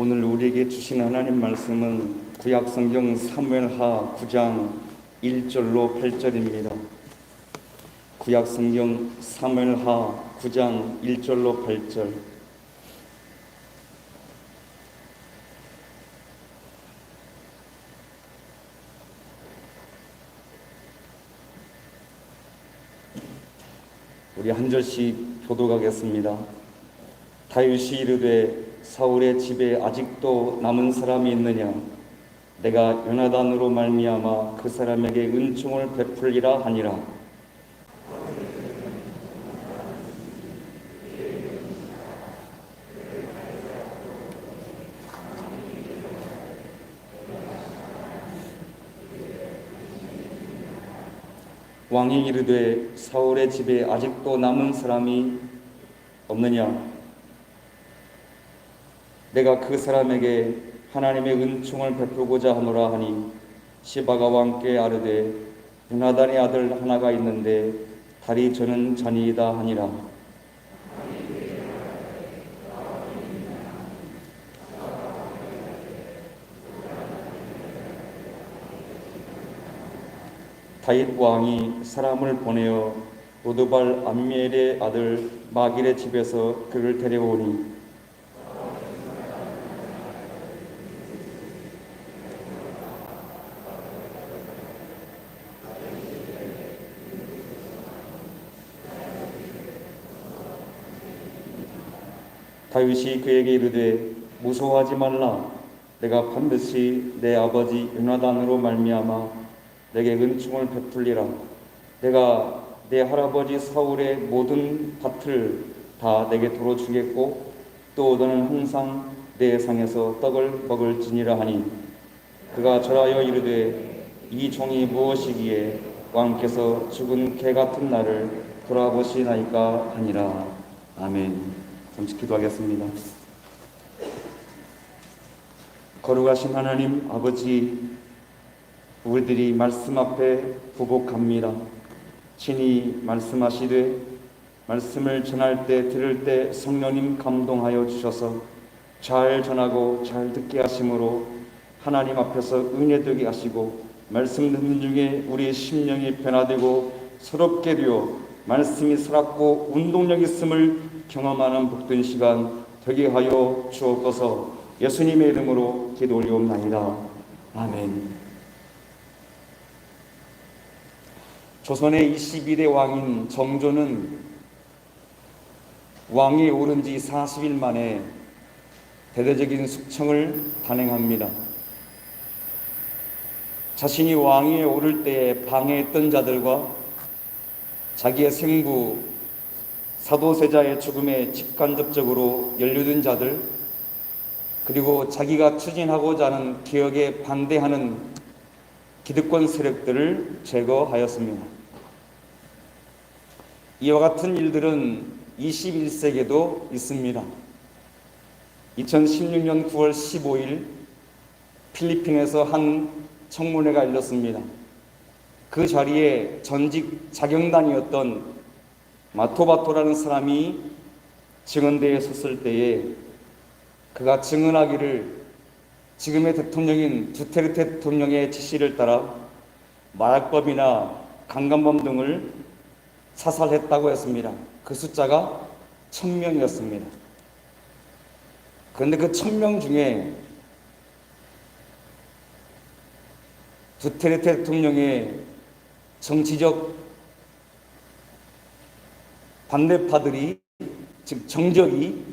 오늘 우리에게 주신 하나님 말씀은 구약성경 사무엘하 9장 1절로 8절입니다. 구약성경 사무엘하 9장 1절로 8절. 우리 한 절씩 교독하겠습니다. 다윗이 이르되 사울의 집에 아직도 남은 사람이 있느냐? 내가 요나단으로 말미암아 그 사람에게 은총을 베풀리라 하니라. 왕이 이르되 사울의 집에 아직도 남은 사람이 없느냐? 내가 그 사람에게 하나님의 은총을 베풀고자 하노라 하니 시바가 왕께 아뢰되 요나단의 아들 하나가 있는데 다리 저는 자니이다 하니라. 다윗 왕이 사람을 보내어 로드발 암미엘의 아들 마길의 집에서 그를 데려오니 다윗이 그에게 이르되 무서워하지 말라. 내가 반드시 내 아버지 요나단으로 말미암아 내게 은총을 베풀리라. 내가 내 할아버지 사울의 모든 밭을 다 내게 도로 주겠고 또 너는 항상 내 상에서 떡을 먹을지니라 하니 그가 절하여 이르되 이 종이 무엇이기에 왕께서 죽은 개 같은 나를 돌아보시나이까 하니라. 아멘. 잠시 기도하겠습니다. 거룩하신 하나님 아버지, 우리들이 말씀 앞에 부복합니다. 친히 말씀하시되 말씀을 전할 때 들을 때 성령님 감동하여 주셔서 잘 전하고 잘 듣게 하심으로 하나님 앞에서 은혜되게 하시고 말씀 듣는 중에 우리의 심령이 변화되고 새롭게 되어 말씀이 살았고 운동력 있음을 경험하는 복된 시간 되게 하여 주옵소서. 예수님의 이름으로 기도 올리옵나이다. 아멘. 조선의 22대 왕인 정조는 왕위에 오른 지 40일 만에 대대적인 숙청을 단행합니다. 자신이 왕위에 오를 때에 방해했던 자들과 자기의 생부 사도세자의 죽음에 직간접적으로 연루된 자들, 그리고 자기가 추진하고자 하는 개혁에 반대하는 기득권 세력들을 제거하였습니다. 이와 같은 일들은 21세기에도 있습니다. 2016년 9월 15일 필리핀에서 한 청문회가 열렸습니다. 그 자리에 전직 자경단이었던 마토바토라는 사람이 증언대에 섰을 때에 그가 증언하기를 지금의 대통령인 두테르테 대통령의 지시를 따라 마약범이나 강간범 등을 사살했다고 했습니다. 그 숫자가 1000명이었습니다. 그런데 그 1000명 중에 두테르테 대통령의 정치적 반대파들이, 즉 정적이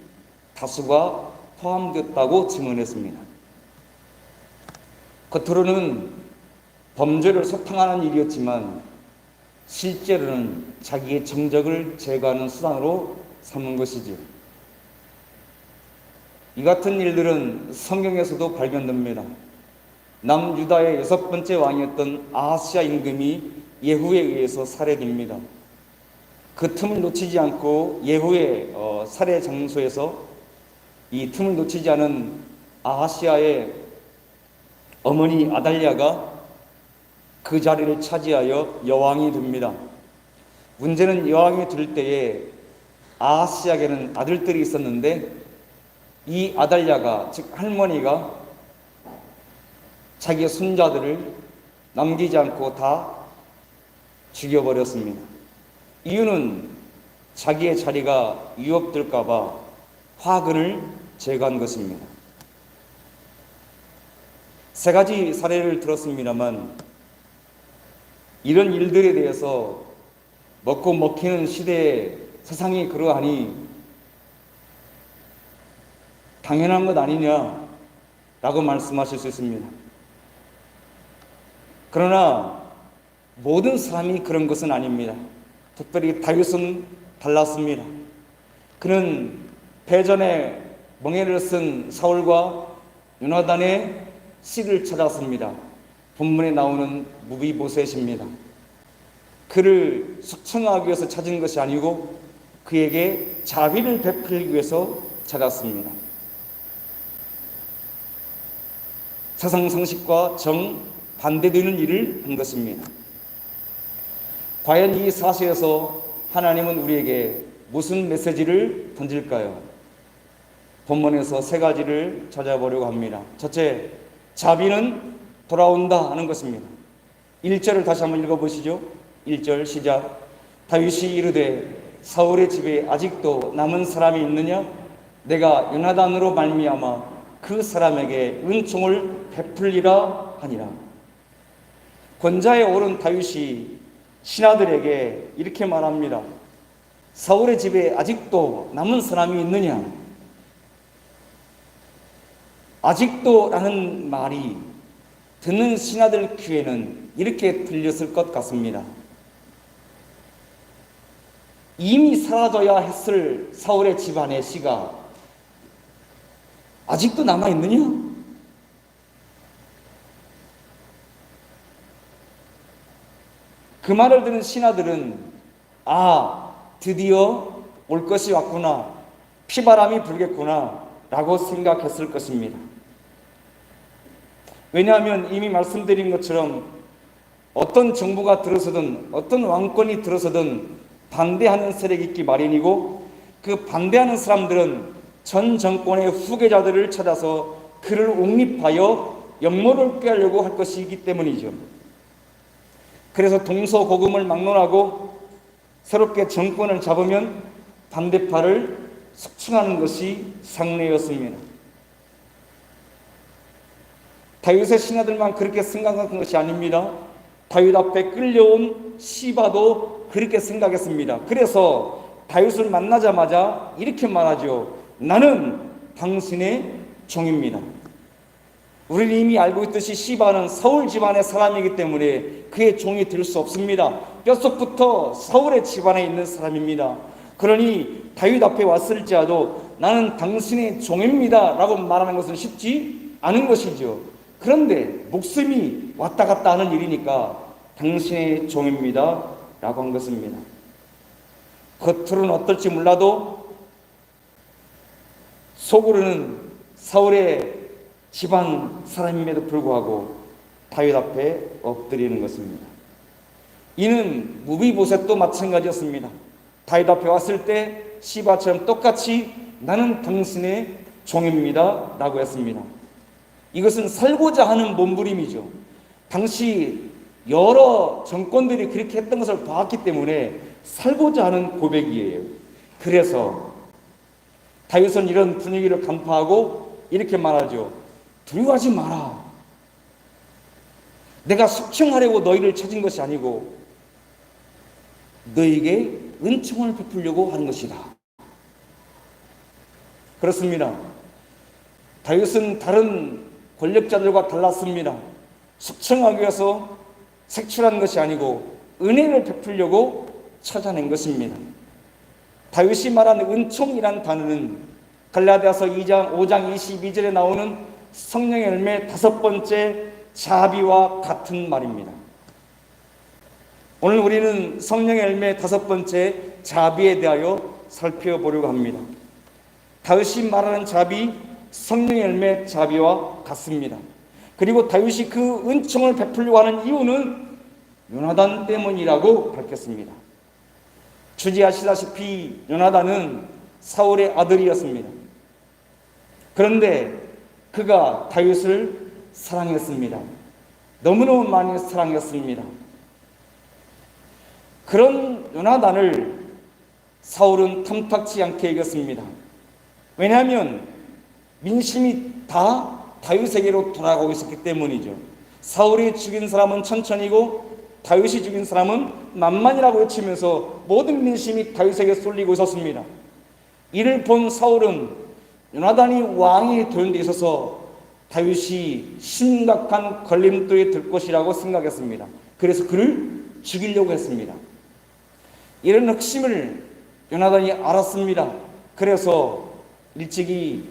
다수가 포함됐다고 증언했습니다. 겉으로는 범죄를 소탕하는 일이었지만 실제로는 자기의 정적을 제거하는 수단으로 삼은 것이지요. 이 같은 일들은 성경에서도 발견됩니다. 남유다의 6번째 왕이었던 아하스야 임금이 예후에 의해서 살해됩니다. 그 틈을 놓치지 않고 예후의 살해 장소에서 이 틈을 놓치지 않은 아하시아의 어머니 아달랴가 그 자리를 차지하여 여왕이 됩니다. 문제는 여왕이 될 때에 아하시아에게는 아들들이 있었는데 이 아달랴가, 즉 할머니가 자기의 손자들을 남기지 않고 다 죽여버렸습니다. 이유는 자기의 자리가 위협될까 봐 화근을 제거한 것입니다. 세 가지 사례를 들었습니다만 이런 일들에 대해서 먹고 먹히는 시대에 세상이 그러하니 당연한 것 아니냐라고 말씀하실 수 있습니다. 그러나 모든 사람이 그런 것은 아닙니다. 특별히 다윗은 달랐습니다. 그는 패전에 멍에를 쓴 사울과 요나단의 씨를 찾았습니다. 본문에 나오는 무비보셋입니다. 그를 숙청하기 위해서 찾은 것이 아니고 그에게 자비를 베풀기 위해서 찾았습니다. 세상 상식과 정 반대되는 일을 한 것입니다. 과연 이 사실에서 하나님은 우리에게 무슨 메시지를 던질까요? 본문에서 세 가지를 찾아보려고 합니다. 첫째, 자비는 돌아온다 하는 것입니다. 1절을 다시 한번 읽어보시죠. 1절 시작. 다윗이 이르되 사울의 집에 아직도 남은 사람이 있느냐? 내가 요나단으로 말미암아 그 사람에게 은총을 베풀리라 하니라. 권자에 오른 다윗이 신하들에게 이렇게 말합니다. 사울의 집에 아직도 남은 사람이 있느냐? 아직도 라는 말이 듣는 신하들 귀에는 이렇게 들렸을 것 같습니다. 이미 사라져야 했을 사울의 집안의 씨가 아직도 남아있느냐? 그 말을 듣는 신하들은 드디어 올 것이 왔구나, 피바람이 불겠구나 라고 생각했을 것입니다. 왜냐하면 이미 말씀드린 것처럼 어떤 정부가 들어서든 어떤 왕권이 들어서든 반대하는 세력이 있기 마련이고, 그 반대하는 사람들은 전 정권의 후계자들을 찾아서 그를 옹립하여 역모를 꾀하려고 할 것이기 때문이죠. 그래서 동서고금을 막론하고 새롭게 정권을 잡으면 반대파를 숙청하는 것이 상례였습니다. 다윗의 신하들만 그렇게 생각한 것이 아닙니다. 다윗 앞에 끌려온 시바도 그렇게 생각했습니다. 그래서 다윗을 만나자마자 이렇게 말하죠. 나는 당신의 종입니다. 우리는 이미 알고 있듯이 시바는 사울 집안의 사람이기 때문에 그의 종이 될 수 없습니다. 뼛속부터 사울의 집안에 있는 사람입니다. 그러니 다윗 앞에 왔을지라도 나는 당신의 종입니다 라고 말하는 것은 쉽지 않은 것이죠. 그런데 목숨이 왔다 갔다 하는 일이니까 당신의 종입니다 라고 한 것입니다. 겉으로는 어떨지 몰라도 속으로는 사울의 집안 사람임에도 불구하고 다윗 앞에 엎드리는 것입니다. 이는 무비보셋도 마찬가지였습니다. 다윗 앞에 왔을 때 시바처럼 똑같이 나는 당신의 종입니다 라고 했습니다. 이것은 살고자 하는 몸부림이죠. 당시 여러 정권들이 그렇게 했던 것을 봤기 때문에 살고자 하는 고백이에요. 그래서 다윗은 이런 분위기를 간파하고 이렇게 말하죠. 두려워하지 마라. 내가 숙청하려고 너희를 찾은 것이 아니고 너희에게 은총을 베풀려고 하는 것이다. 그렇습니다. 다윗은 다른 권력자들과 달랐습니다. 숙청하기 위해서 색출한 것이 아니고 은혜를 베풀려고 찾아낸 것입니다. 다윗이 말하는 은총이란 단어는 갈라디아서 5장 22절에 나오는 성령의 열매 5번째 자비와 같은 말입니다. 오늘 우리는 성령의 열매 5번째 자비에 대하여 살펴보려고 합니다. 다윗이 말하는 자비, 성령의 열매 자비와 같습니다. 그리고 다윗이 그 은총을 베풀려고 하는 이유는 요나단 때문이라고 밝혔습니다. 주지 아시다시피 요나단은 사울의 아들이었습니다. 그런데 그가 다윗을 사랑했습니다. 너무너무 많이 사랑했습니다. 그런 요나단을 사울은 탐탁지 않게 여겼습니다. 왜냐하면 민심이 다 다윗에게로 돌아가고 있었기 때문이죠. 사울이 죽인 사람은 천천히고 다윗이 죽인 사람은 만만이라고 외치면서 모든 민심이 다윗에게 쏠리고 있었습니다. 이를 본 사울은 요나단이 왕이 되는 데 있어서 다윗이 심각한 걸림돌에 들 것이라고 생각했습니다. 그래서 그를 죽이려고 했습니다. 이런 핵심을 요나단이 알았습니다. 그래서 일찍이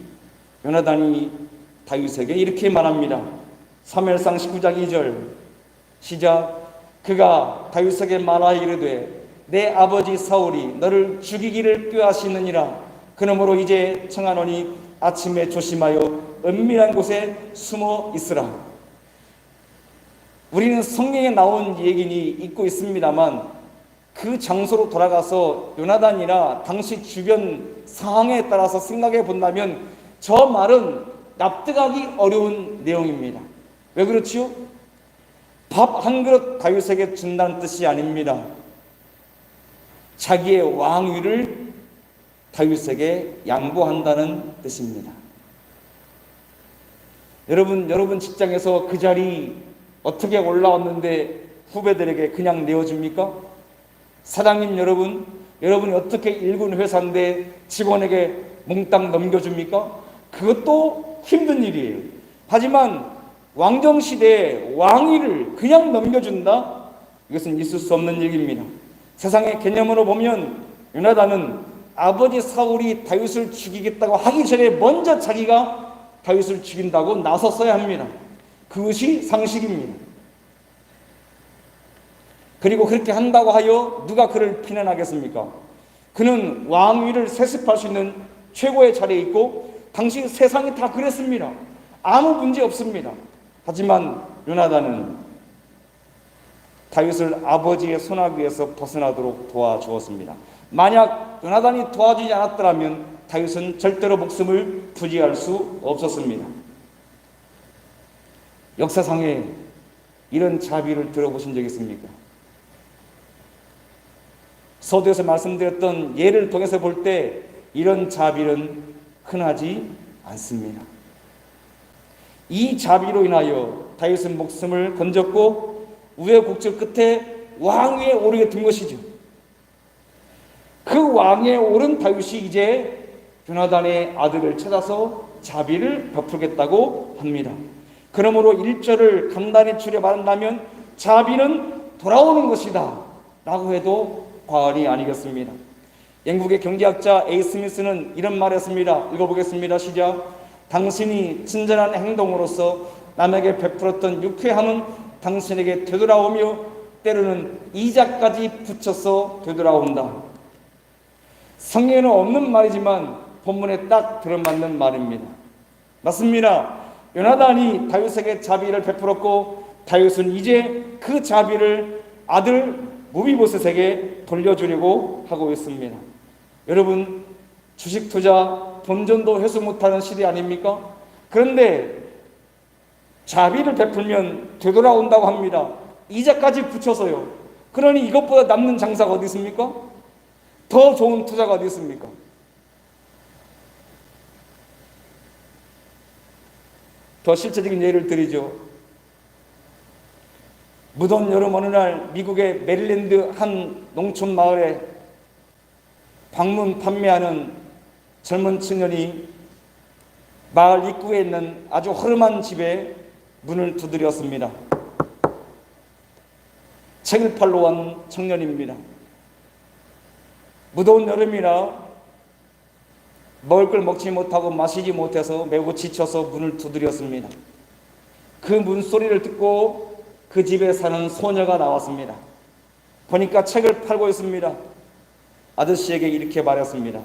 요나단이 다윗에게 이렇게 말합니다. 사무엘상 19장 2절 시작. 그가 다윗에게 말하여 이르되 내 아버지 사울이 너를 죽이기를 꾀하시느니라. 그러므로 이제 청하노니 아침에 조심하여 은밀한 곳에 숨어 있으라. 우리는 성경에 나온 얘기니 읽고 있습니다만 그 장소로 돌아가서 요나단이나 당시 주변 상황에 따라서 생각해 본다면 저 말은 납득하기 어려운 내용입니다. 왜 그렇지요? 밥 한 그릇 다윗에게 준다는 뜻이 아닙니다. 자기의 왕위를 다윗에게 양보한다는 뜻입니다. 여러분 직장에서 그 자리 어떻게 올라왔는데 후배들에게 그냥 내어줍니까? 사장님 여러분이 어떻게 일군 회사인데 직원에게 몽땅 넘겨줍니까? 그것도 힘든 일이에요. 하지만 왕정시대에 왕위를 그냥 넘겨준다? 이것은 있을 수 없는 얘기입니다. 세상의 개념으로 보면 요나단은 아버지 사울이 다윗을 죽이겠다고 하기 전에 먼저 자기가 다윗을 죽인다고 나섰어야 합니다. 그것이 상식입니다. 그리고 그렇게 한다고 하여 누가 그를 비난하겠습니까? 그는 왕위를 세습할 수 있는 최고의 자리에 있고 당시 세상이 다 그랬습니다. 아무 문제 없습니다. 하지만 요나단은 다윗을 아버지의 손아귀에서 벗어나도록 도와주었습니다. 만약 요나단이 도와주지 않았더라면 다윗은 절대로 목숨을 부지할 수 없었습니다. 역사상에 이런 자비를 들어보신 적 있습니까? 서두에서 말씀드렸던 예를 통해서 볼 때 이런 자비는 흔하지 않습니다. 이 자비로 인하여 다윗은 목숨을 건졌고 우여곡절 끝에 왕위에 오르게 된 것이죠. 그 왕위에 오른 다윗이 이제 요나단의 아들을 찾아서 자비를 베풀겠다고 합니다. 그러므로 1절을 간단히 추려 말한다면 자비는 돌아오는 것이다 라고 해도 과언이 아니겠습니다. 영국의 경제학자 A. 스미스는 이런 말을 했습니다. 읽어보겠습니다. 시작. 당신이 친절한 행동으로서 남에게 베풀었던 유쾌함은 당신에게 되돌아오며 때로는 이자까지 붙여서 되돌아온다. 성경에는 없는 말이지만 본문에 딱 들어맞는 말입니다. 맞습니다. 요나단이 다윗에게 자비를 베풀었고 다윗은 이제 그 자비를 아들 무비보셋에게 돌려주려고 하고 있습니다. 여러분, 주식 투자 본전도 회수 못하는 시대 아닙니까? 그런데 자비를 베풀면 되돌아온다고 합니다. 이자까지 붙여서요. 그러니 이것보다 남는 장사가 어디 있습니까? 더 좋은 투자가 어디 있습니까? 더 실제적인 예를 드리죠. 무더운 여름 어느 날 미국의 메릴랜드 한 농촌 마을에 방문 판매하는 젊은 청년이 마을 입구에 있는 아주 허름한 집에 문을 두드렸습니다. 책을 팔러 온 청년입니다. 무더운 여름이라 먹을 걸 먹지 못하고 마시지 못해서 매우 지쳐서 문을 두드렸습니다. 그 문소리를 듣고 그 집에 사는 소녀가 나왔습니다. 보니까 책을 팔고 있습니다. 아저씨에게 이렇게 말했습니다.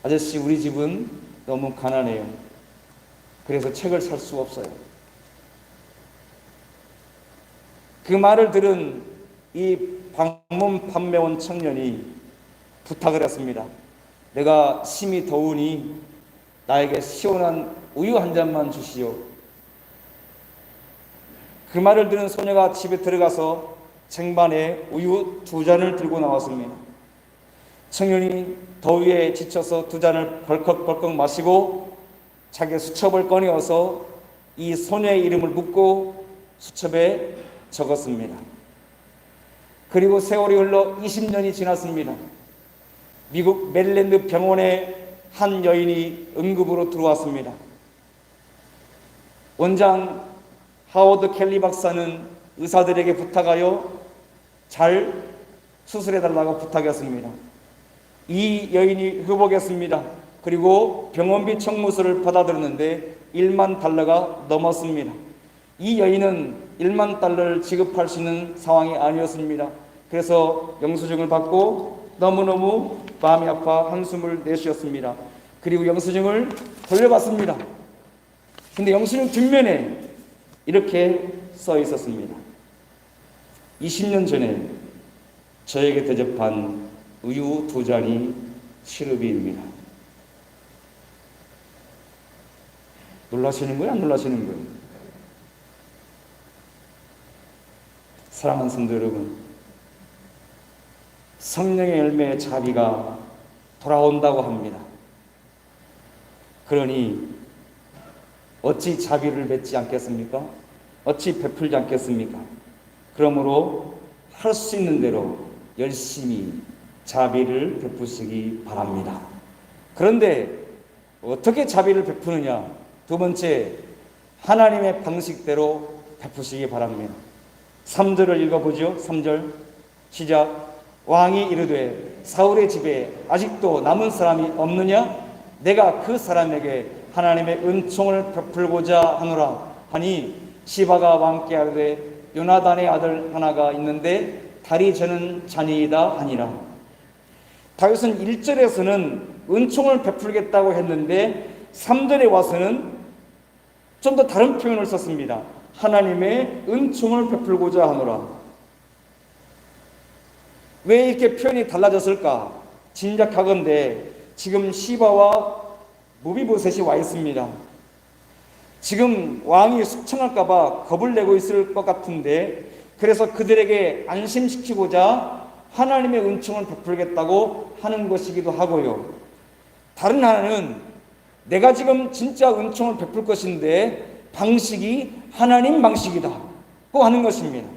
아저씨, 우리 집은 너무 가난해요. 그래서 책을 살 수 없어요. 그 말을 들은 이 방문 판매원 청년이 부탁을 했습니다. 내가 심히 더우니 나에게 시원한 우유 한 잔만 주시오. 그 말을 들은 소녀가 집에 들어가서 쟁반에 우유 2잔을 들고 나왔습니다. 청년이 더위에 지쳐서 2잔을 벌컥벌컥 마시고 자기 수첩을 꺼내어서 이 소녀의 이름을 묻고 수첩에 적었습니다. 그리고 세월이 흘러 20년이 지났습니다. 미국 메릴랜드 병원에 한 여인이 응급으로 들어왔습니다. 원장 하워드 켈리 박사는 의사들에게 부탁하여 잘 수술해달라고 부탁했습니다. 이 여인이 회복했습니다. 그리고 병원비 청구서를 받아들였는데 1만 달러가 넘었습니다. 이 여인은 1만 달러를 지급할 수 있는 상황이 아니었습니다. 그래서 영수증을 받고 너무너무 마음이 아파 한숨을 내쉬었습니다. 그리고 영수증을 돌려받습니다. 근데 영수증 뒷면에 이렇게 써 있었습니다. 20년 전에 저에게 대접한 우유 2잔이 치료비입니다. 놀라시는 거예요? 안 놀라시는 거예요? 사랑하는 성도 여러분, 성령의 열매의 자비가 돌아온다고 합니다. 그러니 어찌 자비를 맺지 않겠습니까? 어찌 베풀지 않겠습니까? 그러므로 할 수 있는 대로 열심히 자비를 베푸시기 바랍니다. 그런데 어떻게 자비를 베푸느냐? 2번째, 하나님의 방식대로 베푸시기 바랍니다. 3절을 읽어보죠. 3절 시작. 왕이 이르되 사울의 집에 아직도 남은 사람이 없느냐? 내가 그 사람에게 하나님의 은총을 베풀고자 하노라 하니 시바가 왕께 아뢰되 요나단의 아들 하나가 있는데 다리 저는 자니이다 하니라. 다윗은 1절에서는 은총을 베풀겠다고 했는데 3절에 와서는 좀 더 다른 표현을 썼습니다. 하나님의 은총을 베풀고자 하노라. 왜 이렇게 표현이 달라졌을까? 짐작하건대 지금 시바와 무비보셋이 와 있습니다. 지금 왕이 숙청할까봐 겁을 내고 있을 것 같은데, 그래서 그들에게 안심시키고자 하나님의 은총을 베풀겠다고 하는 것이기도 하고요. 다른 하나는 내가 지금 진짜 은총을 베풀 것인데 방식이 하나님 방식이다 고 하는 것입니다.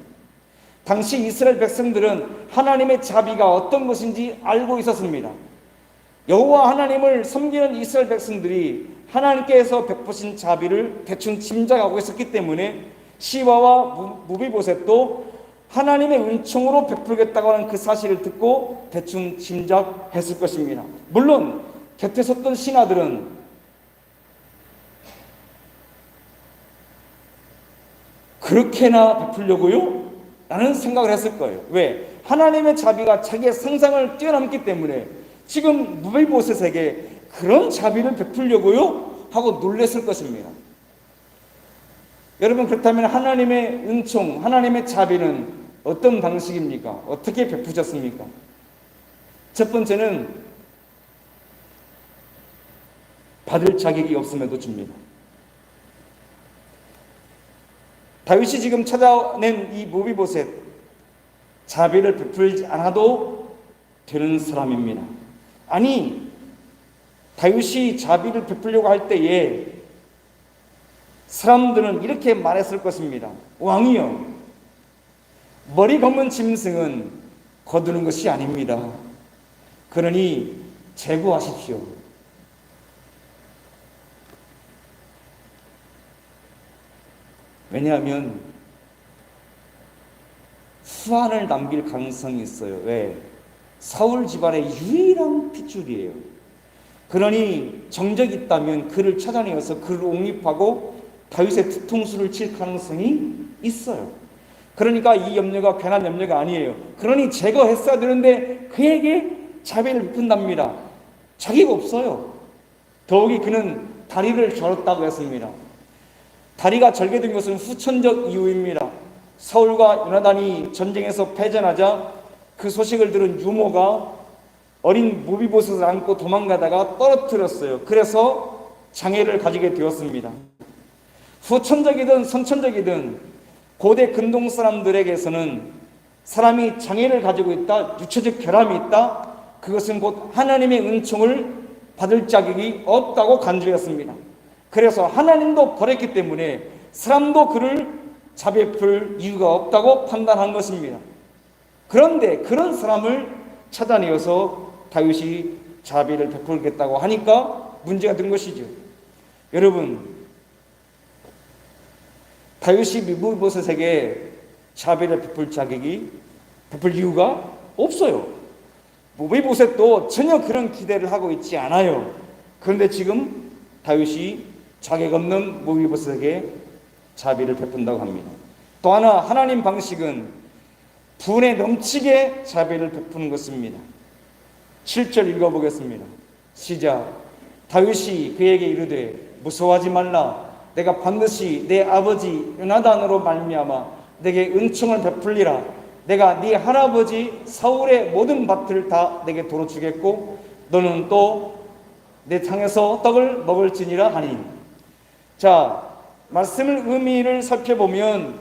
당시 이스라엘 백성들은 하나님의 자비가 어떤 것인지 알고 있었습니다. 여호와 하나님을 섬기는 이스라엘 백성들이 하나님께서 베푸신 자비를 대충 짐작하고 있었기 때문에 시바와 무비보셋도 하나님의 은총으로 베풀겠다고 하는 그 사실을 듣고 대충 짐작했을 것입니다. 물론 곁에 섰던 신하들은 그렇게나 베풀려고요? 라는 생각을 했을 거예요. 왜? 하나님의 자비가 자기의 상상을 뛰어넘기 때문에 지금 무비보셋에게 그런 자비를 베풀려고요? 하고 놀랐을 것입니다. 여러분, 그렇다면 하나님의 은총, 하나님의 자비는 어떤 방식입니까? 어떻게 베푸셨습니까? 첫 번째는 받을 자격이 없음에도 줍니다. 다윗이 지금 찾아낸 이 무비보셋, 자비를 베풀지 않아도 되는 사람입니다. 아니, 다윗이 자비를 베풀려고 할 때에 사람들은 이렇게 말했을 것입니다. 왕이여, 머리 검은 짐승은 거두는 것이 아닙니다. 그러니 제구하십시오. 왜냐하면 후환을 남길 가능성이 있어요. 왜? 사울 집안의 유일한 핏줄이에요. 그러니 정적이 있다면 그를 찾아내어서 그를 옹립하고 다윗의 뒤통수를 칠 가능성이 있어요. 그러니까 이 염려가 괜한 염려가 아니에요. 그러니 제거했어야 되는데 그에게 자비를 베푼답니다. 자기가 없어요. 더욱이 그는 다리를 절었다고 했습니다. 다리가 절개된 것은 후천적 이유입니다. 사울과 요나단이 전쟁에서 패전하자 그 소식을 들은 유모가 어린 무비보셋을 안고 도망가다가 떨어뜨렸어요. 그래서 장애를 가지게 되었습니다. 후천적이든 선천적이든 고대 근동 사람들에게서는 사람이 장애를 가지고 있다, 유체적 결함이 있다, 그것은 곧 하나님의 은총을 받을 자격이 없다고 간주했습니다. 그래서 하나님도 버렸기 때문에 사람도 그를 자베풀 이유가 없다고 판단한 것입니다. 그런데 그런 사람을 찾아내어서 다윗이 자비를 베풀겠다고 하니까 문제가 된 것이죠. 여러분, 다윗이 무비보셋에게 자비를 베풀 이유가 없어요. 무비보셋도 전혀 그런 기대를 하고 있지 않아요. 그런데 지금 다윗이 자격 없는 무비보셋에게 자비를 베푼다고 합니다. 또 하나, 하나님 방식은 분에 넘치게 자비를 베푸는 것입니다. 7절 읽어보겠습니다. 시작. 다윗이 그에게 이르되 무서워하지 말라. 내가 반드시 내 아버지 요나단으로 말미암아 내게 은총을 베풀리라. 내가 네 할아버지 사울의 모든 밭을 다 내게 도로 주겠고 너는 또 내 땅에서 떡을 먹을지니라 하니. 자, 말씀의 의미를 살펴보면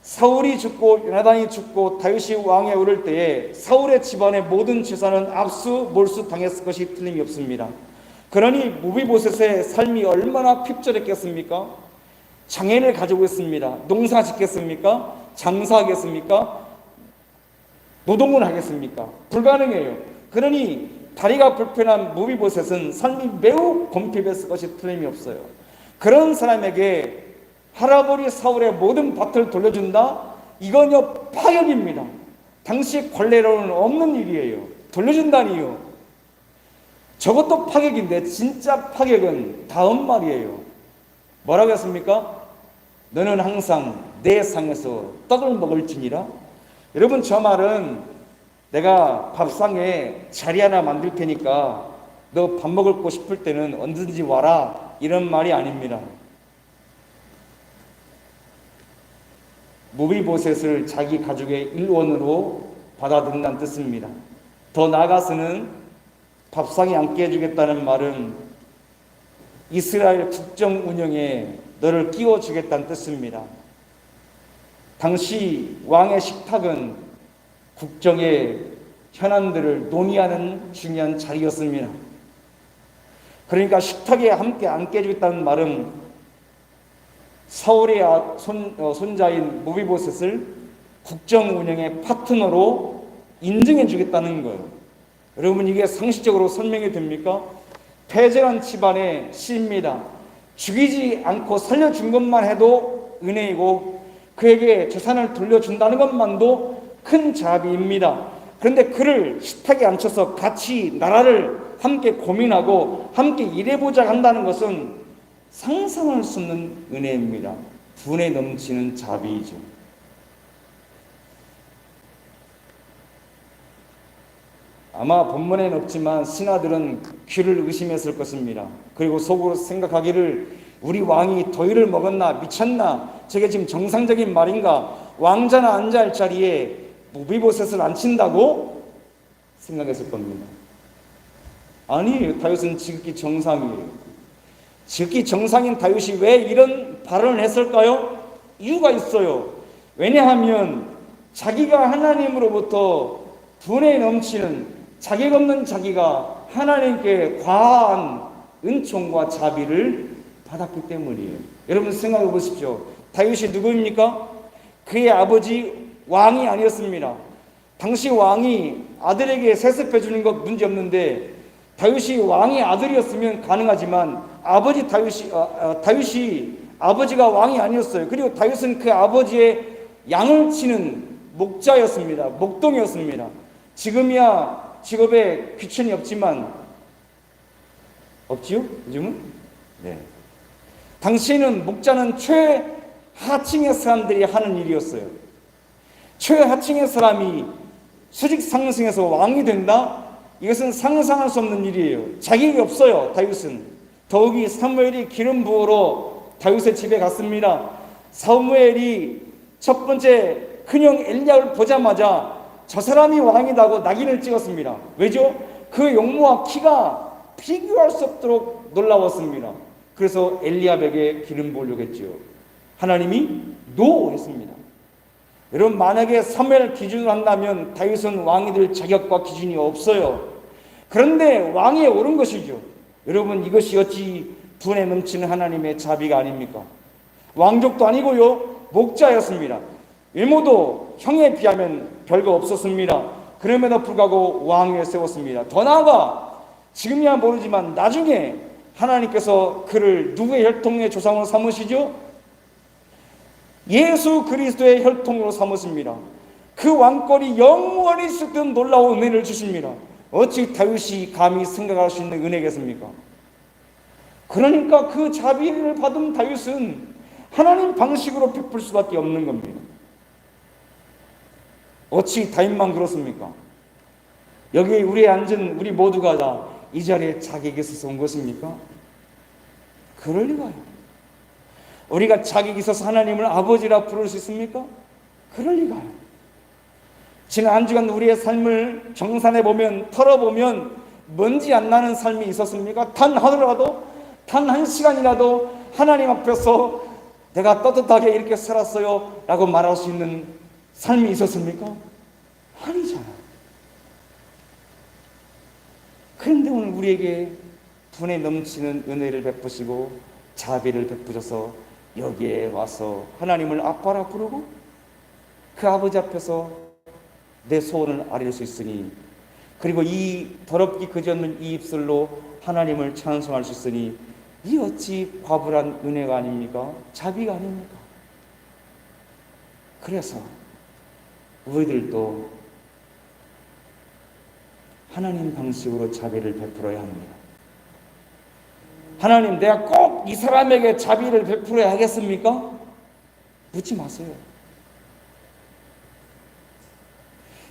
사울이 죽고 요나단이 죽고 다윗이 왕에 오를 때에 사울의 집안의 모든 재산은 압수 몰수 당했을 것이 틀림이 없습니다. 그러니 무비보셋의 삶이 얼마나 핍절했겠습니까? 장애를 가지고 있습니다. 농사 짓겠습니까? 장사하겠습니까? 노동을 하겠습니까? 불가능해요. 그러니 다리가 불편한 무비보셋은 삶이 매우 곤핍했을 것이 틀림이 없어요. 그런 사람에게 할아버지 사울의 모든 밭을 돌려준다? 이건요 파격입니다. 당시 관례로는 없는 일이에요. 돌려준다니요. 저것도 파격인데 진짜 파격은 다음 말이에요. 뭐라고 했습니까? 너는 항상 내 상에서 떡을 먹을지니라. 여러분, 저 말은 내가 밥상에 자리 하나 만들 테니까 너 밥 먹고 싶을 때는 언제든지 와라, 이런 말이 아닙니다. 무비보셋을 자기 가족의 일원으로 받아들인다는 뜻입니다. 더 나아가서는 밥상에 앉게 해주겠다는 말은 이스라엘 국정 운영에 너를 끼워주겠다는 뜻입니다. 당시 왕의 식탁은 국정의 현안들을 논의하는 중요한 자리였습니다. 그러니까 식탁에 함께 앉게 해주겠다는 말은 사울의 손자인 무비보셋을 국정 운영의 파트너로 인정해 주겠다는 거예요. 여러분, 이게 상식적으로 설명이 됩니까? 패절한 집안의 시입니다. 죽이지 않고 살려준 것만 해도 은혜이고 그에게 재산을 돌려준다는 것만도 큰 자비입니다. 그런데 그를 식탁에 앉혀서 같이 나라를 함께 고민하고 함께 일해보자 한다는 것은 상상할 수 없는 은혜입니다. 분에 넘치는 자비이죠. 아마 본문에는 없지만 신하들은 귀를 의심했을 것입니다. 그리고 속으로 생각하기를 우리 왕이 더위를 먹었나, 미쳤나, 저게 지금 정상적인 말인가, 왕자나 앉아야 할 자리에 무비보셋을 앉힌다고 생각했을 겁니다. 아니에요. 다윗은 지극히 정상이에요. 지극히 정상인 다윗이 왜 이런 발언을 했을까요? 이유가 있어요. 왜냐하면 자기가 하나님으로부터 분에 넘치는 자격 없는 자기가 하나님께 과한 은총과 자비를 받았기 때문이에요. 여러분 생각해 보십시오. 다윗이 누구입니까? 그의 아버지 왕이 아니었습니다. 당시 왕이 아들에게 세습해 주는 것 문제 없는데 다윗이 왕의 아들이었으면 가능하지만 다윗이 아버지가 왕이 아니었어요. 그리고 다윗은 그 아버지의 양을 치는 목자였습니다. 목동이었습니다. 지금이야 직업에 귀천이 없지만 없지요? 요즘은? 네. 당시에는 목자는 최하층의 사람들이 하는 일이었어요. 최하층의 사람이 수직 상승해서 왕이 된다? 이것은 상상할 수 없는 일이에요. 자격이 없어요. 다윗은. 더욱이 사무엘이 기름 부으러 다윗의 집에 갔습니다. 사무엘이 첫 번째 큰형 엘리야를 보자마자 저 사람이 왕이라고 낙인을 찍었습니다. 왜죠? 그 용모와 키가 비교할 수 없도록 놀라웠습니다. 그래서 엘리압에게 기름 부으려고 했죠. 하나님이 노 했습니다. 여러분, 만약에 사무엘 기준으로 한다면 다윗은 왕이 될 자격과 기준이 없어요. 그런데 왕위에 오른 것이죠. 여러분, 이것이 어찌 분에 넘치는 하나님의 자비가 아닙니까? 왕족도 아니고요, 목자였습니다. 외모도 형에 비하면 별거 없었습니다. 그럼에도 불구하고 왕위에 세웠습니다. 더 나아가 지금이야 모르지만 나중에 하나님께서 그를 누구의 혈통의 조상으로 삼으시죠? 예수 그리스도의 혈통으로 삼으십니다. 그 왕권이 영원히 있었던 놀라운 은혜를 주십니다. 어찌 다윗이 감히 생각할 수 있는 은혜겠습니까? 그러니까 그 자비를 받은 다윗은 하나님 방식으로 베풀 수밖에 없는 겁니다. 어찌 다윗만 그렇습니까? 여기 우리에 앉은 우리 모두가 다 이 자리에 자격이 있어서 온 것입니까? 그럴 리가요. 우리가 자격이 있어서 하나님을 아버지라 부를 수 있습니까? 그럴 리가요. 지난 한 주간 우리의 삶을 정산해 보면, 털어보면 먼지 안 나는 삶이 있었습니까? 단 하루라도, 단 한 시간이라도 하나님 앞에서 내가 떳떳하게 이렇게 살았어요 라고 말할 수 있는 삶이 있었습니까? 아니잖아요. 그런데 오늘 우리에게 분에 넘치는 은혜를 베푸시고 자비를 베푸셔서 여기에 와서 하나님을 아빠라 부르고 그 아버지 앞에서 내 소원을 아릴 수 있으니, 그리고 이 더럽기 그지없는 이 입술로 하나님을 찬송할 수 있으니 이 어찌 과분한 은혜가 아닙니까? 자비가 아닙니까? 그래서 우리들도 하나님 방식으로 자비를 베풀어야 합니다. 하나님, 내가 꼭 이 사람에게 자비를 베풀어야 하겠습니까? 묻지 마세요.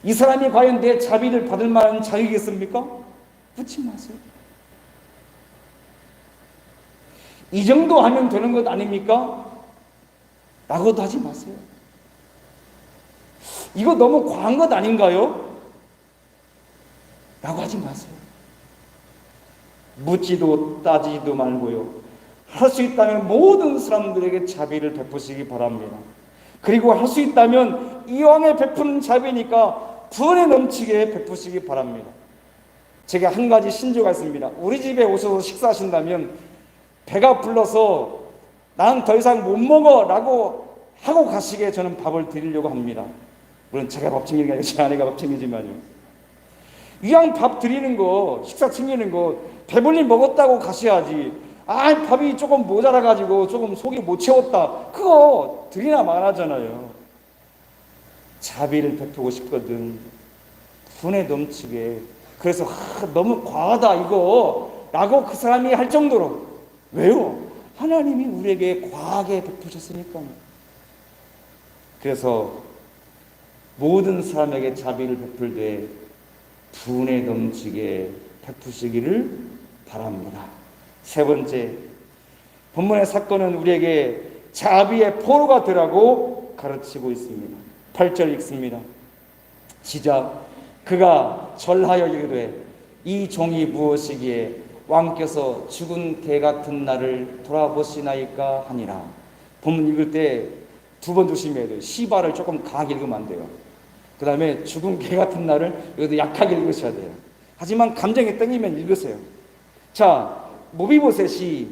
이 사람이 과연 내 자비를 받을 만한 자격이겠습니까? 묻지 마세요. 이 정도 하면 되는 것 아닙니까? 라고도 하지 마세요. 이거 너무 과한 것 아닌가요? 라고 하지 마세요. 묻지도 따지지도 말고요. 할 수 있다면 모든 사람들에게 자비를 베푸시기 바랍니다. 그리고 할 수 있다면 이왕에 베푸는 자비니까 분에 넘치게 베푸시기 바랍니다. 제가 한 가지 신조가 있습니다. 우리 집에 오셔서 식사하신다면 배가 불러서 나는 더 이상 못 먹어 라고 하고 가시게 저는 밥을 드리려고 합니다. 물론 제가 밥 챙기는 게 아니라 제 아내가 밥 챙기지만요. 이왕 밥 드리는 거, 식사 챙기는 거 배불리 먹었다고 가셔야지. 밥이 조금 모자라가지고 조금 속이 못 채웠다, 그거 드리나 말하잖아요. 자비를 베푸고 싶거든. 분에 넘치게. 그래서 너무 과하다 이거 라고 그 사람이 할 정도로. 왜요? 하나님이 우리에게 과하게 베푸셨으니까. 그래서 모든 사람에게 자비를 베풀 때 분에 넘치게 베푸시기를 바랍니다. 세 번째, 본문의 사건은 우리에게 자비의 포로가 되라고 가르치고 있습니다. 8절 읽습니다. 시작. 그가 절하여 이르되 이 종이 무엇이기에 왕께서 죽은 개 같은 나를 돌아보시나이까 하니라. 본문 읽을 때 두 번 조심해야 돼요. 시바를 조금 강하게 읽으면 안 돼요. 그 다음에 죽은 개 같은 나를 여기도 약하게 읽으셔야 돼요. 하지만 감정이 땡기면 읽으세요. 자, 모비보셋이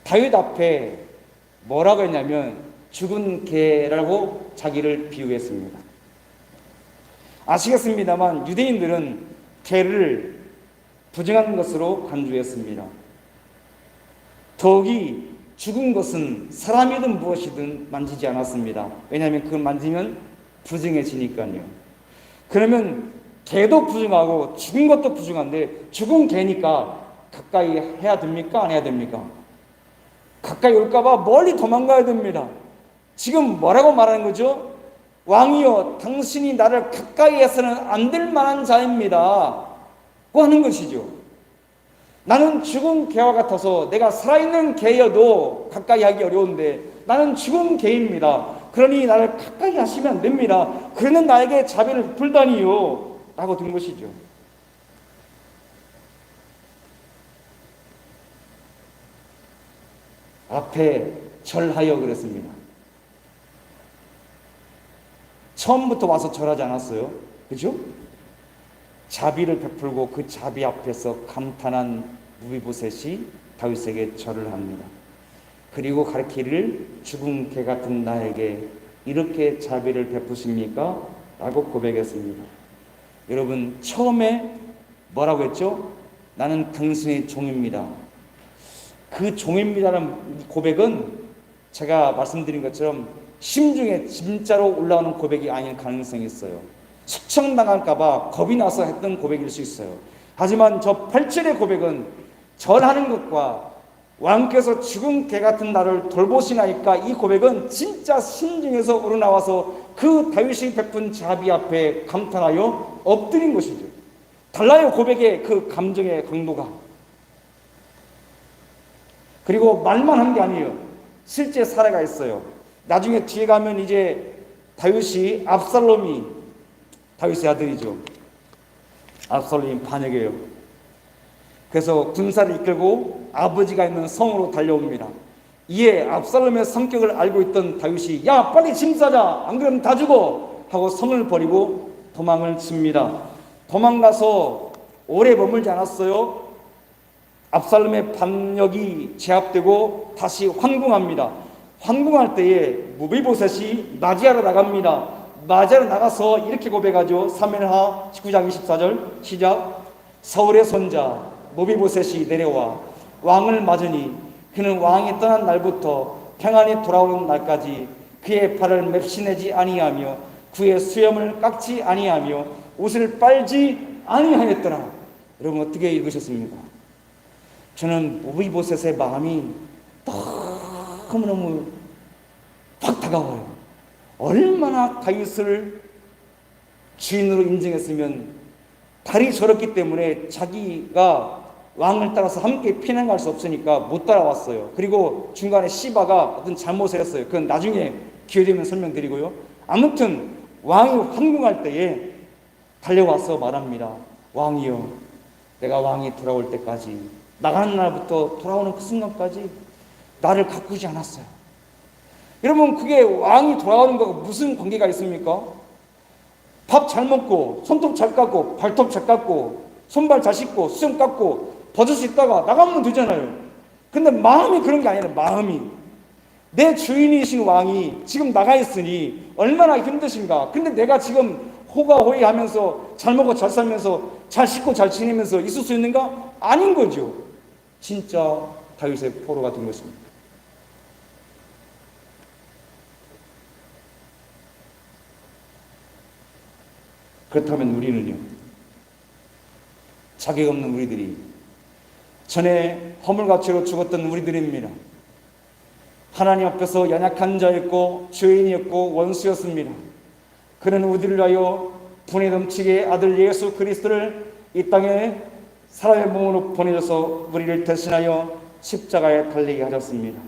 다윗 앞에 뭐라고 했냐면 죽은 개라고 자기를 비유했습니다. 아시겠습니다만 유대인들은 개를 부정한 것으로 간주했습니다. 더욱이 죽은 것은 사람이든 무엇이든 만지지 않았습니다. 왜냐하면 그걸 만지면 부정해지니까요. 그러면 개도 부정하고 죽은 것도 부정한데 죽은 개니까 가까이 해야 됩니까? 안 해야 됩니까? 가까이 올까봐 멀리 도망가야 됩니다. 지금 뭐라고 말하는 거죠? 왕이여, 당신이 나를 가까이 해서는 안 될 만한 자입니다. 고 하는 것이죠. 나는 죽은 개와 같아서 내가 살아있는 개여도 가까이 하기 어려운데 나는 죽은 개입니다. 그러니 나를 가까이 하시면 안 됩니다. 그러는 나에게 자비를 베풀다니요 라고 된 것이죠. 앞에 절하여 그랬습니다. 처음부터 와서 절하지 않았어요. 그죠? 자비를 베풀고 그 자비 앞에서 감탄한 무비보셋이 다윗에게 절을 합니다. 그리고 가르치기를 죽은 개 같은 나에게 이렇게 자비를 베푸십니까? 라고 고백했습니다. 여러분, 처음에 뭐라고 했죠? 나는 당신의 종입니다. 그 종입니다라는 고백은 제가 말씀드린 것처럼 심중에 진짜로 올라오는 고백이 아닐 가능성이 있어요. 숙청당할까봐 겁이 나서 했던 고백일 수 있어요. 하지만 저 8절의 고백은 절하는 것과 왕께서 죽은 개 같은 나를 돌보시나이까, 이 고백은 진짜 심중에서 우러나와서 그 다윗이 베푼 자비 앞에 감탄하여 엎드린 것이죠. 달라요, 고백의 그 감정의 강도가. 그리고 말만 한 게 아니에요. 실제 사례가 있어요. 나중에 뒤에 가면 이제 다윗이, 압살롬이, 다윗의 아들이죠, 압살롬이 반역이에요. 그래서 군사를 이끌고 아버지가 있는 성으로 달려옵니다. 이에 압살롬의 성격을 알고 있던 다윗이 야, 빨리 짐 싸자, 안 그러면 다 죽어 하고 성을 버리고 도망을 칩니다. 도망가서 오래 머물지 않았어요. 압살롬의 반역이 제압되고 다시 환궁합니다. 환궁할 때에 무비보셋이 맞이하러 나갑니다. 맞이하러 나가서 이렇게 고백하죠. 사무엘하 19장 24절 시작. 사울의 손자 무비보셋이 내려와 왕을 맞으니 그는 왕이 떠난 날부터 평안히 돌아오는 날까지 그의 팔을 맵시내지 아니하며 그의 수염을 깎지 아니하며 옷을 빨지 아니하였더라. 여러분, 어떻게 읽으셨습니까? 저는 무비보셋의 마음이 너무너무 확 다가와요. 얼마나 다윗을 주인으로 인정했으면 달이 저렇기 때문에 자기가 왕을 따라서 함께 피난 갈 수 없으니까 못 따라왔어요. 그리고 중간에 시바가 어떤 잘못을 했어요. 그건 나중에 기회 되면 설명드리고요. 아무튼 왕이 환궁할 때에 달려와서 말합니다. 왕이여, 내가 왕이 돌아올 때까지, 나가는 날부터 돌아오는 그 순간까지 나를 가꾸지 않았어요. 여러분, 그게 왕이 돌아오는 거가 무슨 관계가 있습니까? 밥 잘 먹고 손톱 잘 깎고 발톱 잘 깎고 손발 잘 씻고 수염 깎고 버젓이 있다가 나가면 되잖아요. 근데 마음이 그런 게 아니라, 마음이 내 주인이신 왕이 지금 나가 있으니 얼마나 힘드신가. 근데 내가 지금 호가호위하면서 잘 먹고 잘 살면서 잘 씻고 잘 지내면서 있을 수 있는가? 아닌 거죠. 진짜 다윗의 포로가 된 것입니다. 그렇다면 우리는요? 자격 없는 우리들이, 전에 허물같이로 죽었던 우리들입니다. 하나님 앞에서 연약한 자였고 죄인이었고 원수였습니다. 그는 우리를 위하여 분에 넘치게 아들 예수 그리스도를 이 땅에 사람의 몸으로 보내셔서 우리를 대신하여 십자가에 달리게 하셨습니다.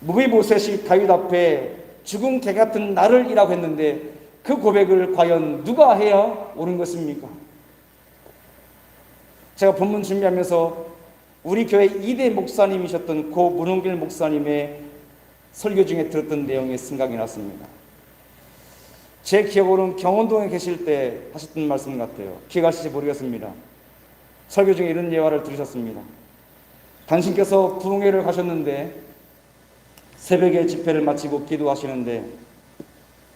무비보셋이 다윗 앞에 죽은 개 같은 나를 이라고 했는데 그 고백을 과연 누가 해야 옳은 것입니까? 제가 본문 준비하면서 우리 교회 2대 목사님이셨던 고 문홍길 목사님의 설교 중에 들었던 내용이 생각이 났습니다. 제 기억으로는 경원동에 계실 때 하셨던 말씀 같아요. 기억하실지 모르겠습니다. 설교 중에 이런 예화를 들으셨습니다. 당신께서 부흥회를 가셨는데 새벽에 집회를 마치고 기도하시는데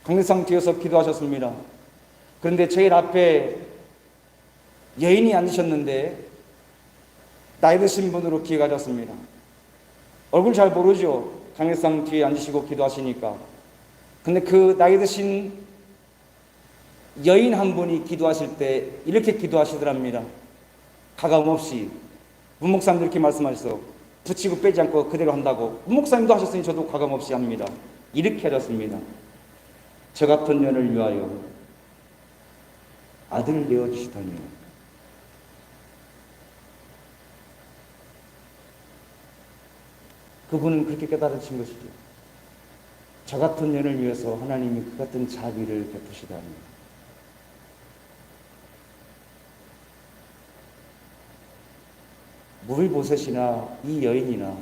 강대상 뒤에서 기도하셨습니다. 그런데 제일 앞에 여인이 앉으셨는데 나이 드신 분으로 기억하셨습니다. 얼굴 잘 모르죠. 강대상 뒤에 앉으시고 기도하시니까. 근데 그 나이 드신 여인 한 분이 기도하실 때 이렇게 기도하시더랍니다. 가감없이. 문목사님도 이렇게 말씀하셔서 붙이고 빼지 않고 그대로 한다고. 문목사님도 하셨으니 저도 가감없이 합니다. 이렇게 하셨습니다. 저 같은 년을 위하여 아들을 내어주시다니요. 그분은 그렇게 깨달으신 것이죠. 저 같은 년을 위해서 하나님이 그 같은 자비를 베푸시다니. 무비보셋이나 이 여인이나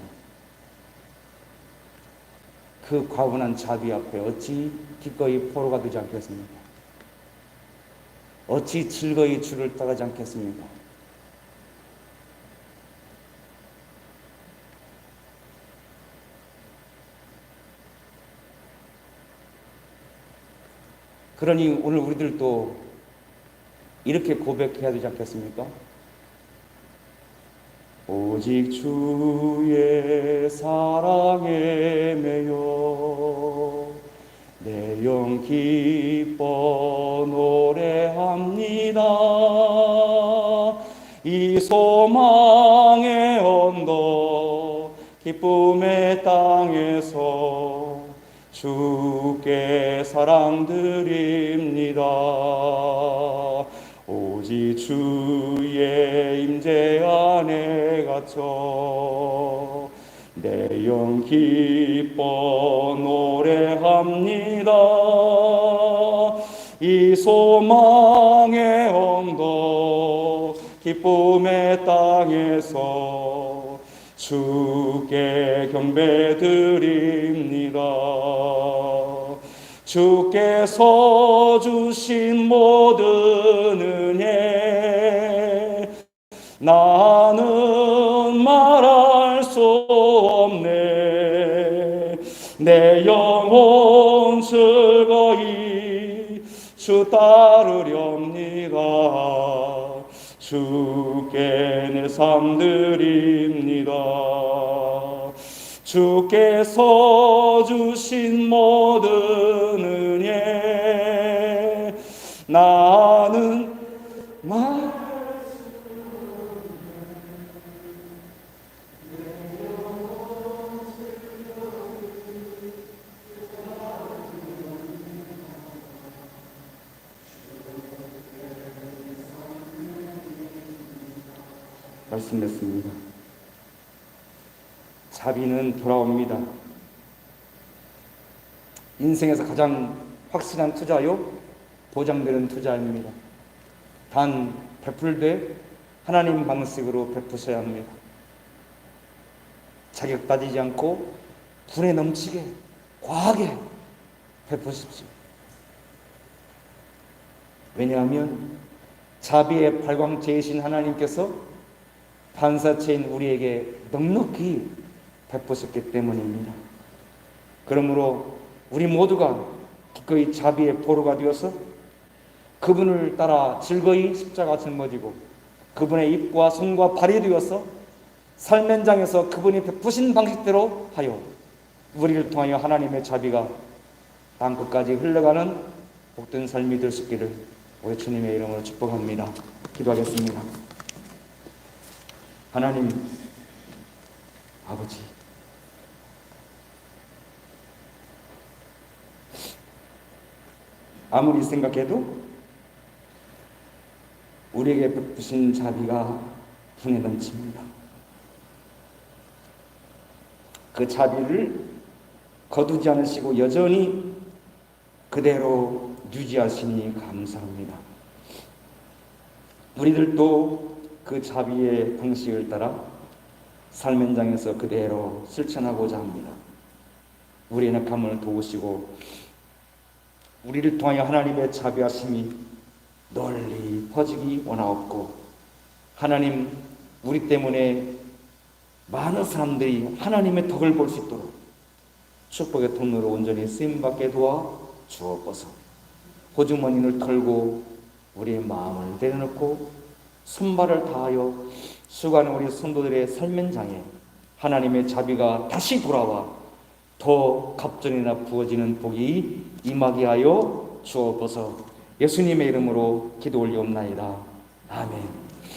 그 과분한 자비 앞에 어찌 기꺼이 포로가 되지 않겠습니까? 어찌 즐거이 주를 따르지 않겠습니까? 그러니 오늘 우리들도 이렇게 고백해야 되지 않겠습니까? 오직 주의 사랑에 매여 내 영 기뻐 노래합니다. 이 소망의 언덕 기쁨의 땅에서 주께 사랑드립니다. 오직 주의 임재 안에 갇혀 내 영 기뻐 노래합니다. 이 소망의 언덕 기쁨의 땅에서 주께 경배드립니다. 주께서 주신 모든 은혜 나는 말할 수 없네. 내 영혼 즐거이 주 따르렵니다. 주께 내 삶 드립니다. 주께서 주신 모든 은혜 나는 말씀했습니다. 자비는 돌아옵니다. 인생에서 가장 확실한 투자요, 보장되는 투자입니다. 단 베풀되 하나님 방식으로 베푸셔야 합니다. 자격 따지지 않고 분에 넘치게 과하게 베푸십시오. 왜냐하면 자비의 발광체이신 하나님께서 반사체인 우리에게 넉넉히 베푸셨기 때문입니다. 그러므로 우리 모두가 기꺼이 자비의 포로가 되어서 그분을 따라 즐거이 십자가 짊어지고 그분의 입과 손과 발이 되어서 삶의 현장에서 그분이 베푸신 방식대로 하여 우리를 통하여 하나님의 자비가 땅끝까지 흘러가는 복된 삶이 될 수 있기를 우리 주님의 이름으로 축복합니다. 기도하겠습니다. 하나님 아버지, 아무리 생각해도 우리에게 베푸신 자비가 분에 넘칩니다. 그 자비를 거두지 않으시고 여전히 그대로 유지하시니 감사합니다. 우리들도 그 자비의 방식을 따라 삶 현장에서 그대로 실천하고자 합니다. 우리의 낙함을 도우시고 우리를 통하여 하나님의 자비하심이 널리 퍼지기 원하옵고, 하나님 우리 때문에 많은 사람들이 하나님의 덕을 볼 수 있도록 축복의 통로로 온전히 쓰임받게 도와 주옵소서. 호주머니를 털고 우리의 마음을 내려놓고 손발을 다하여 수고하는 우리 성도들의 삶 현장에 하나님의 자비가 다시 돌아와 더 갑절이나 부어지는 복이 임하게 하여 주옵소서. 예수님의 이름으로 기도 올리옵나이다. 아멘.